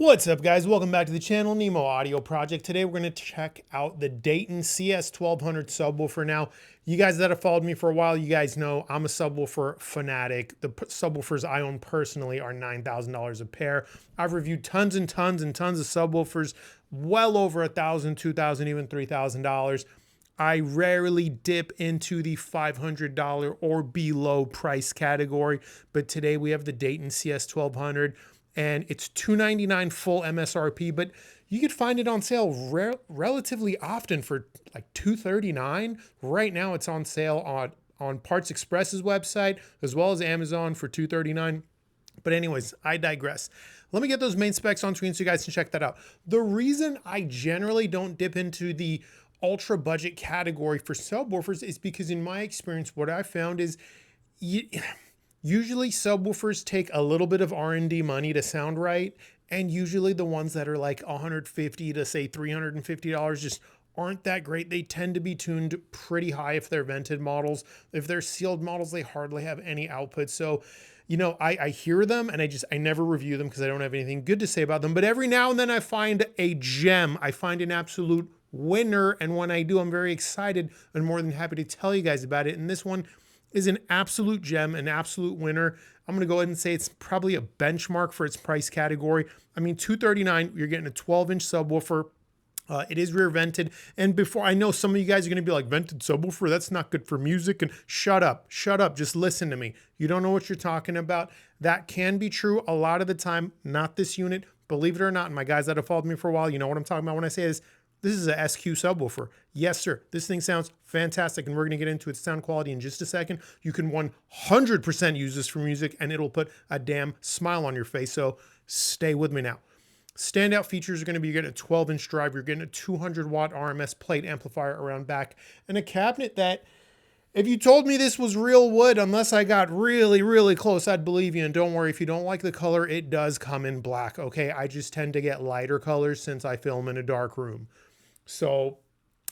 What's up, guys? Welcome back to the channel, Nemo Audio Project. Today we're going to check out the Dayton CS1200 subwoofer. Now, you guys that have followed me for a while, you guys know I'm a subwoofer fanatic. The subwoofers I own personally are $9,000 a pair. I've reviewed tons and tons and tons of subwoofers, well over $1,000, $2,000, even $3,000. I rarely dip into the $500 or below price category, but today we have the Dayton CS1200. And it's $299 full MSRP, but you could find it on sale relatively often for like $239. Right now it's on sale on Parts Express's website as well as Amazon for $239. But anyways, I digress. Let me get those main specs on screen so you guys can check that out. The reason I generally don't dip into the ultra budget category for subwoofers is because in my experience, what I found is usually subwoofers take a little bit of R&D money to sound right, and usually the ones that are like $150 to say $350 just aren't that great. They tend to be tuned pretty high if they're vented models. If they're sealed models, they hardly have any output. So, you know, I hear them and I never review them because I don't have anything good to say about them. But every now and then I find a gem. I find an absolute winner, and when I do, I'm very excited and more than happy to tell you guys about it. And this one is an absolute gem, an absolute winner. I'm going to go ahead and say it's probably a benchmark for its price category. I mean, $239, you're getting a 12-inch subwoofer. It is rear vented. And before, I know some of you guys are going to be like, vented subwoofer, that's not good for music. And shut up, just listen to me. You don't know what you're talking about. That can be true a lot of the time, not this unit. Believe it or not, and my guys that have followed me for a while, you know what I'm talking about when I say this is a SQ subwoofer. Yes, sir. This thing sounds fantastic, and we're going to get into its sound quality in just a second. You can 100% use this for music, and it'll put a damn smile on your face. So stay with me now. Standout features are going to be you're getting a 12-inch drive. You're getting a 200-watt RMS plate amplifier around back, and a cabinet that, if you told me this was real wood, unless I got really, really close, I'd believe you. And don't worry, if you don't like the color, it does come in black. Okay, I just tend to get lighter colors since I film in a dark room. So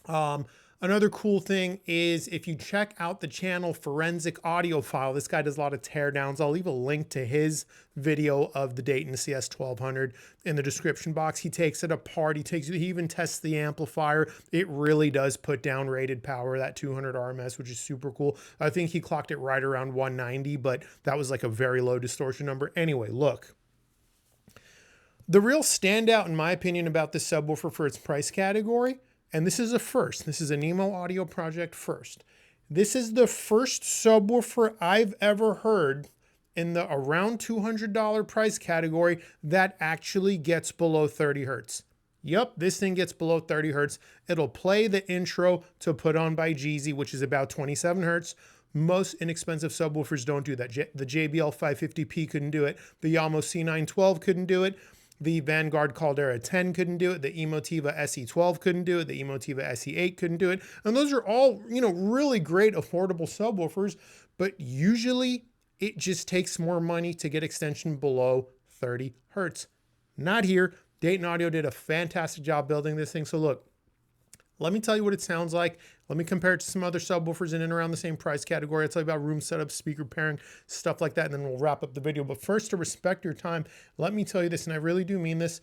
another cool thing is if you check out the channel Forensic Audiophile, this guy does a lot of teardowns. I'll leave a link to his video of the Dayton CS1200 in the description box. He takes it apart. He even tests the amplifier. It really does put down rated power, that 200 RMS, which is super cool. I think he clocked it right around 190, but that was like a very low distortion number. Anyway, look. The real standout, in my opinion, about this subwoofer for its price category, and this is a first, this is a Nemo Audio Project first. This is the first subwoofer I've ever heard in the around $200 price category that actually gets below 30 hertz. Yep, this thing gets below 30 hertz. It'll play the intro to Put On by Jeezy, which is about 27 hertz. Most inexpensive subwoofers don't do that. The JBL 550p couldn't do it. The Yamaha C912 couldn't do it. The Vanguard Caldera 10 couldn't do it. The Emotiva SE12 couldn't do it. The Emotiva SE8 couldn't do it. And those are all, you know, really great affordable subwoofers, but usually it just takes more money to get extension below 30 hertz. Not here. Dayton Audio did a fantastic job building this thing. So look, let me tell you what it sounds like. Let me compare it to some other subwoofers in and around the same price category. I'll tell you about room setup, speaker pairing, stuff like that, and then we'll wrap up the video. But first, to respect your time, let me tell you this, and I really do mean this.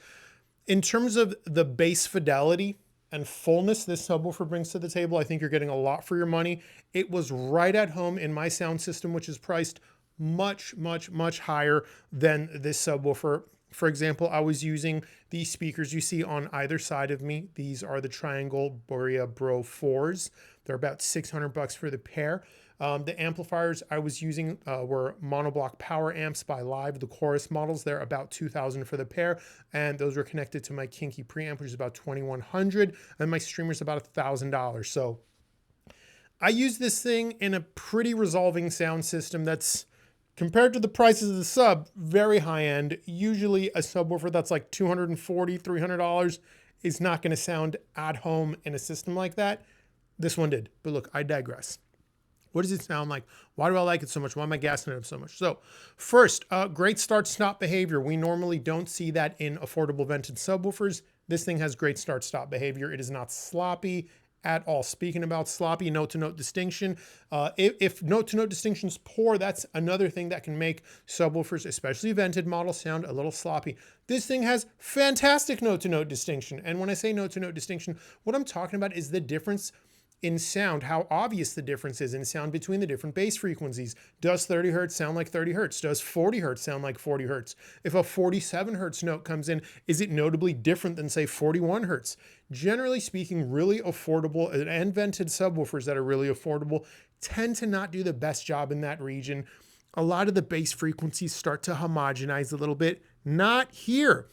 In terms of the bass fidelity and fullness this subwoofer brings to the table, I think you're getting a lot for your money. It was right at home in my sound system, which is priced much, much, much higher than this subwoofer. For example, I was using these speakers you see on either side of me. These are the Triangle Borea Bro 4s. They're about $600 for the pair. The amplifiers I was using were monoblock power amps by LAiV. The chorus models, they're about $2,000 for the pair. And those were connected to my Kinky preamp, which is about $2,100. And my streamer's about $1,000. So I use this thing in a pretty resolving sound system that's, compared to the prices of the sub, very high end. Usually a subwoofer that's like $240, $300 is not going to sound at home in a system like that. This one did. But look, I digress. What does it sound like? Why do I like it so much? Why am I gassing it up so much? So first, great start-stop behavior. We normally don't see that in affordable vented subwoofers. This thing has great start-stop behavior. It is not sloppy at all. Speaking about sloppy note-to-note distinction, if note-to-note distinction is poor, that's another thing that can make subwoofers, especially vented models, sound a little sloppy. This thing has fantastic note-to-note distinction. And when I say note-to-note distinction, what I'm talking about is the difference in sound, how obvious the difference is in sound between the different bass frequencies. Does 30 hertz sound like 30 hertz? Does 40 hertz sound like 40 hertz? If a 47 hertz note comes in, is it notably different than, say, 41 hertz? Generally speaking, really affordable and vented subwoofers that are really affordable tend to not do the best job in that region. A lot of the bass frequencies start to homogenize a little bit. Not here.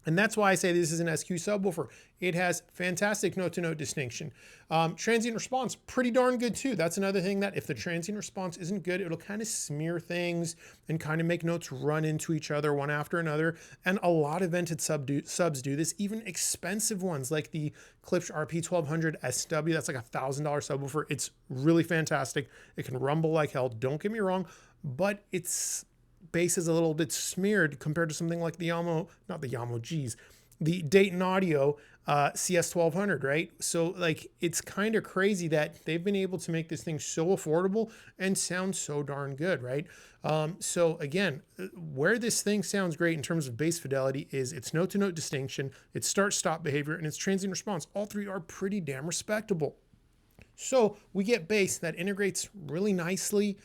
And that's why I say this is an SQ subwoofer. It has fantastic note-to-note distinction. Transient response, pretty darn good too. That's another thing that if the transient response isn't good, it'll kind of smear things and kind of make notes run into each other one after another. And a lot of vented subs do this, even expensive ones like the Klipsch RP1200 SW. That's like a $1,000 subwoofer. It's really fantastic. It can rumble like hell. Don't get me wrong, but its bass is a little bit smeared compared to something like the the Dayton Audio CS1200, right? So like, it's kind of crazy that they've been able to make this thing so affordable and sound so darn good, right? So again, where this thing sounds great in terms of bass fidelity is its note-to-note distinction, its start-stop behavior, and its transient response. All three are pretty damn respectable. So we get bass that integrates really nicely.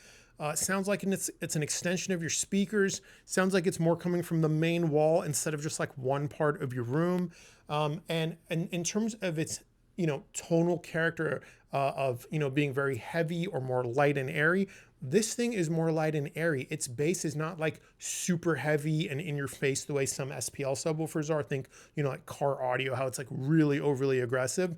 Sounds like it's an extension of your speakers. Sounds like it's more coming from the main wall instead of just like one part of your room. And in terms of its, tonal character of, being very heavy or more light and airy, this thing is more light and airy. Its bass is not like super heavy and in your face the way some SPL subwoofers are. Think, like car audio, how it's like really overly aggressive.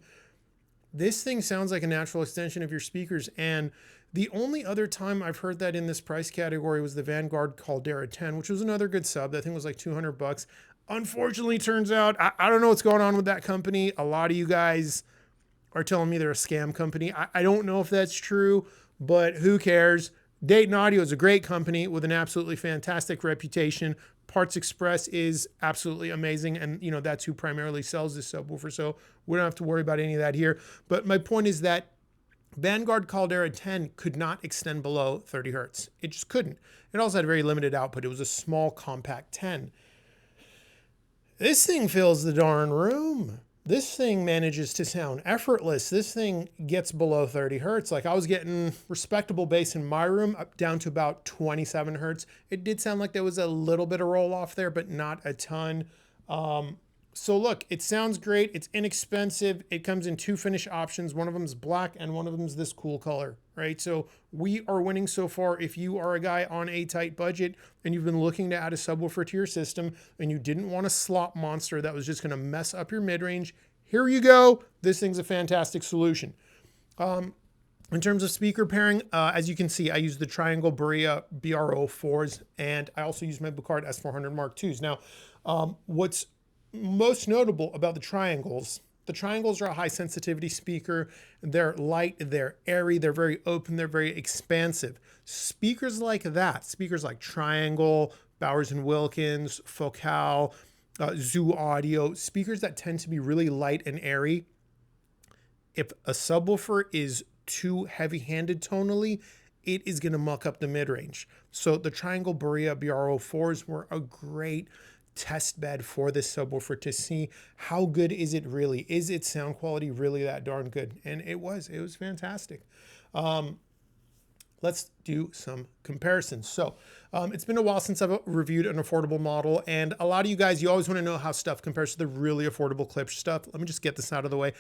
This thing sounds like a natural extension of your speakers. And the only other time I've heard that in this price category was the Vanguard Caldera 10, which was another good sub. That thing was like 200 bucks. Unfortunately, turns out, I don't know what's going on with that company. A lot of you guys are telling me they're a scam company. I don't know if that's true, but who cares? Dayton Audio is a great company with an absolutely fantastic reputation. Parts Express is absolutely amazing. And, that's who primarily sells this subwoofer. So we don't have to worry about any of that here. But my point is that Vanguard Caldera 10 could not extend below 30 hertz. It just couldn't. It also had very limited output. It was a small compact 10. This thing fills the darn room. This thing manages to sound effortless. This thing gets below 30 hertz. Like, I was getting respectable bass in my room up down to about 27 hertz. It did sound like there was a little bit of roll off there, but not a ton. So look, it sounds great. It's inexpensive. It comes in two finish options. One of them is black and one of them is this cool color, right? So we are winning so far. If you are a guy on a tight budget and you've been looking to add a subwoofer to your system and you didn't want a slop monster that was just going to mess up your mid-range, here you go. This thing's a fantastic solution. In terms of speaker pairing, as you can see, I use the Triangle Berea BR04s and I also use my Bucard S400 Mark IIs. Now, what's most notable about the triangles are a high sensitivity speaker. They're light, they're airy, they're very open, they're very expansive. Speakers like that, speakers like Triangle, Bowers & Wilkins, Focal, Zoo Audio, speakers that tend to be really light and airy. If a subwoofer is too heavy-handed tonally, it is going to muck up the mid-range. So the Triangle Berea BR04s were a great test bed for this subwoofer to see how good is it really? Is its sound quality really that darn good? And it was fantastic. Let's do some comparisons. So it's been a while since I've reviewed an affordable model, and a lot of you guys, you always want to know how stuff compares to the really affordable Klipsch stuff. Let me just get this out of the way.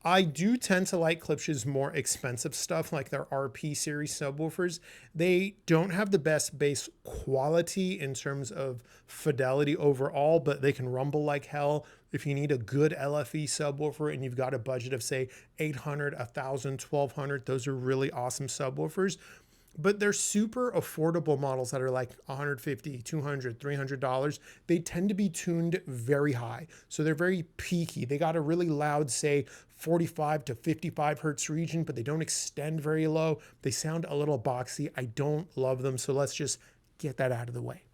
I do tend to like Klipsch's more expensive stuff, like their RP series subwoofers. They don't have the best bass quality in terms of fidelity overall, but they can rumble like hell. If you need a good LFE subwoofer and you've got a budget of say 800, 1000, 1200, those are really awesome subwoofers. But they're super affordable models that are like $150, $200, $300. They tend to be tuned very high. So they're very peaky. They got a really loud, say 45 to 55 hertz region, but they don't extend very low. They sound a little boxy. I don't love them. So let's just get that out of the way.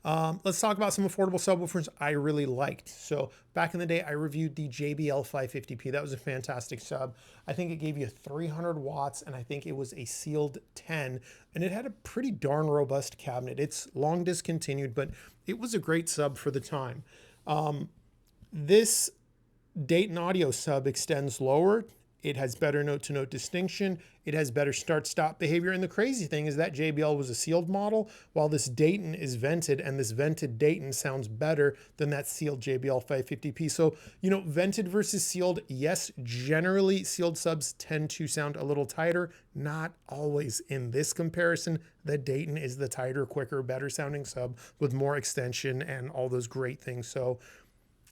Let's talk about some affordable subwoofers I really liked. So back in the day, I reviewed the JBL 550p. That was a fantastic sub. I think it gave you 300 watts, and I think it was a sealed 10, and it had a pretty darn robust cabinet. It's long discontinued, but it was a great sub for the time. This Dayton Audio sub extends lower. It has better note-to-note distinction. It has better start-stop behavior. And the crazy thing is that JBL was a sealed model, while this Dayton is vented, and this vented Dayton sounds better than that sealed JBL 550p. So, you know, vented versus sealed, yes, generally sealed subs tend to sound a little tighter. Not always. In this comparison, the Dayton is the tighter, quicker, better sounding sub with more extension and all those great things. So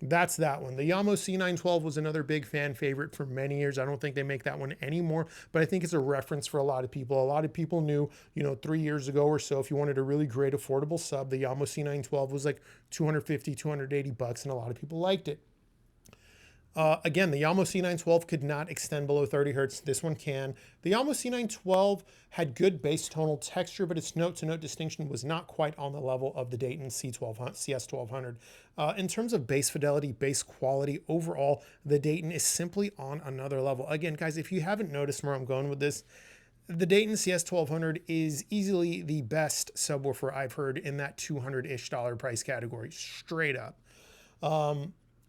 that's that one. The Yamaha C912 was another big fan favorite for many years. I don't think they make that one anymore, but I think it's a reference for a lot of people. A lot of people knew, you know, 3 years ago or so, if you wanted a really great affordable sub, the Yamaha C912 was like 250, 280 bucks, and a lot of people liked it. Again, the Yamaha C912 could not extend below 30 hertz. This one can. The Yamaha C912 had good bass tonal texture, but its note-to-note distinction was not quite on the level of the Dayton CS1200. In terms of bass fidelity, bass quality, overall, the Dayton is simply on another level. Again, guys, if you haven't noticed where I'm going with this, the Dayton CS1200 is easily the best subwoofer I've heard in that $200-ish price category, straight up.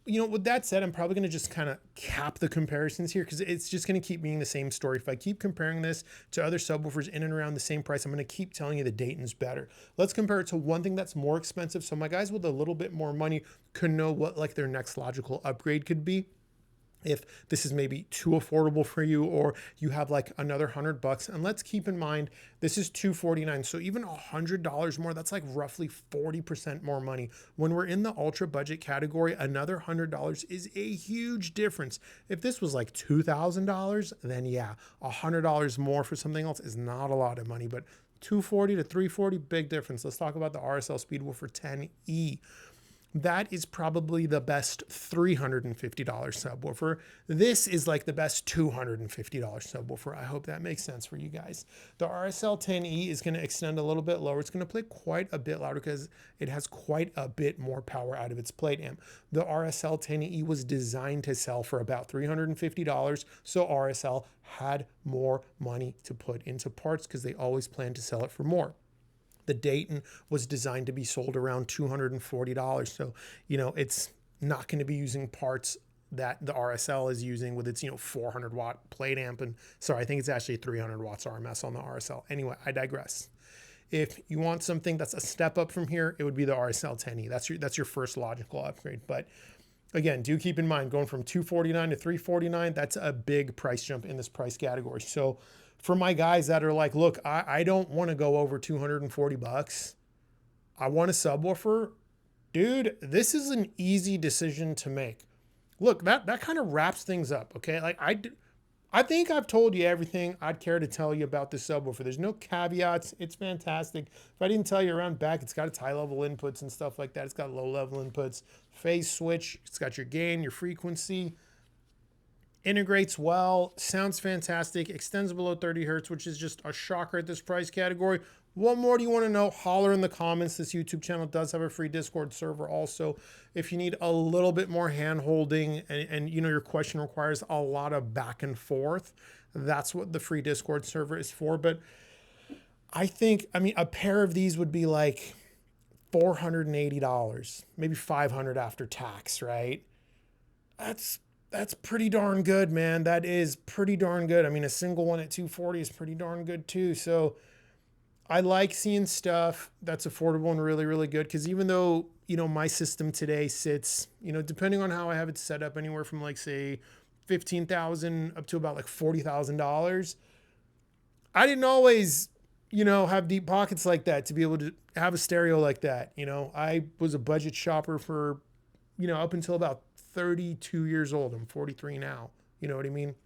You know, with that said, I'm probably going to just kind of cap the comparisons here because it's just going to keep being the same story. If I keep comparing this to other subwoofers in and around the same price, I'm going to keep telling you the Dayton's better. Let's compare it to one thing that's more expensive, so my guys with a little bit more money can know what like their next logical upgrade could be. If this is maybe too affordable for you, or you have like another $100. And let's keep in mind, this is $249. So even $100 more, that's like roughly 40% more money. When we're in the ultra budget category, another $100 is a huge difference. If this was like $2,000, then yeah, $100 more for something else is not a lot of money, but $240 to $340, big difference. Let's talk about the RSL Speedwoofer 10E. That is probably the best $350 subwoofer. This is like the best $250 subwoofer. I hope that makes sense for you guys. The RSL 10E is going to extend a little bit lower. It's going to play quite a bit louder because it has quite a bit more power out of its plate amp. The RSL 10E was designed to sell for about $350, so RSL had more money to put into parts because they always plan to sell it for more. The Dayton was designed to be sold around $240. So, you know, it's not going to be using parts that the RSL is using with its, you know, 400 watt plate amp. And sorry, I think it's actually 300 watts RMS on the RSL. Anyway, I digress. If you want something that's a step up from here, it would be the RSL 10E. That's your first logical upgrade. But again, do keep in mind, going from $249 to $349, that's a big price jump in this price category. So for my guys that are like, look, I don't want to go over 240 bucks. I want a subwoofer. Dude, this is an easy decision to make. Look, that kind of wraps things up, okay? Like I think I've told you everything I'd care to tell you about this subwoofer. There's no caveats. It's fantastic. If I didn't tell you around back, it's got its high-level inputs and stuff like that. It's got low-level inputs, phase switch. It's got your gain, your frequency. Integrates well, sounds fantastic, extends below 30 hertz, which is just a shocker at this price category. What more do you want to know? Holler in the comments. This YouTube channel does have a free Discord server also. If you need a little bit more hand-holding and you know your question requires a lot of back and forth, that's what the free Discord server is for. But I mean, a pair of these would be like $480, maybe $500 after tax, right? That's pretty darn good, man. That is pretty darn good. I mean, a single one at 240 is pretty darn good too. So I like seeing stuff that's affordable and really, really good. Because even though, you know, my system today sits, you know, depending on how I have it set up, anywhere from like, say, $15,000 up to about like $40,000. I didn't always, you know, have deep pockets like that to be able to have a stereo like that. You know, I was a budget shopper for, you know, up until about 32 years old. I'm 43 now. You know what I mean?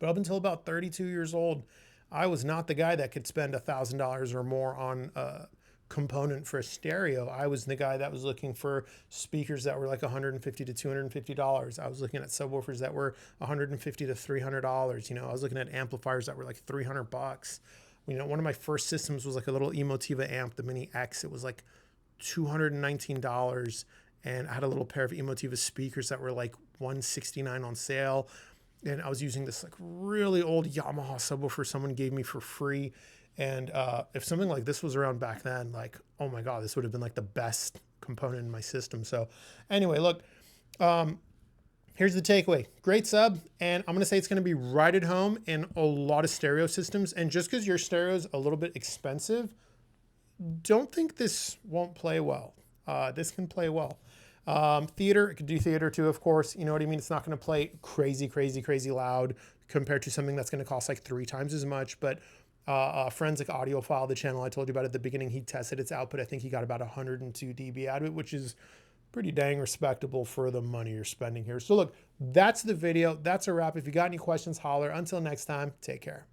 But up until about 32 years old, I was not the guy that could spend $1,000 or more on a component for a stereo. I was the guy that was looking for speakers that were like $150 to $250. I was looking at subwoofers that were $150 to $300. You know, I was looking at amplifiers that were like 300 bucks. You know, one of my first systems was like a little Emotiva amp, the Mini X. It was like $219, and I had a little pair of Emotiva speakers that were like $169 on sale. And I was using this like really old Yamaha subwoofer someone gave me for free. And if something like this was around back then, like, oh my God, this would have been like the best component in my system. So anyway, look, here's the takeaway. Great sub, and I'm gonna say it's gonna be right at home in a lot of stereo systems. And just because your stereo is a little bit expensive, don't think this won't play well. This can play well. Theater, it could do theater too, of course. You know what I mean? It's not gonna play crazy, crazy, crazy loud compared to something that's gonna cost like 3 times as much. But Forensic Audiophile, the channel I told you about at the beginning, he tested its output. I think he got about 102 dB out of it, which is pretty dang respectable for the money you're spending here. So look, that's the video. That's a wrap. If you got any questions, holler. Until next time, take care.